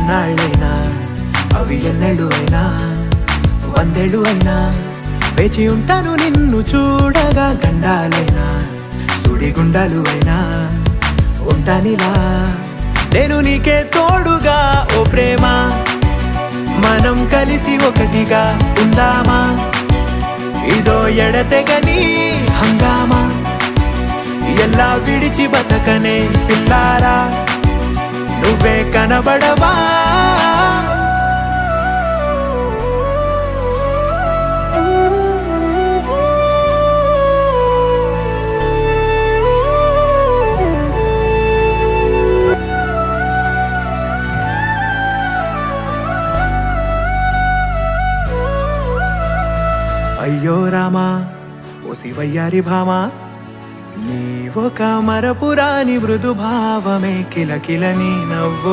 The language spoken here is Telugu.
ఎన్నాళ్ళైనా అవి ఎన్నెళ్ళు అయినా వందేళ్ళు అయినా వేచి ఉంటాను నిన్ను చూడగా. గండాలైనా సుడిగుండాలు అయినా ఉంటానిలా నేను నీకే తోడుగా. ఓ ప్రేమ మనం కలిసి ఒకటిగా ఉందామా, ఇదో ఎడతెగని హంగామా. ఎలా విడిచి బతకనే పిల్లారా, నువ్వే కనబడవా. అయ్యో రామా ఓ శివయ్యారి భామా, నీవొక మరపురాని మృదు భావమే, కిలకిల నీ నవ్వు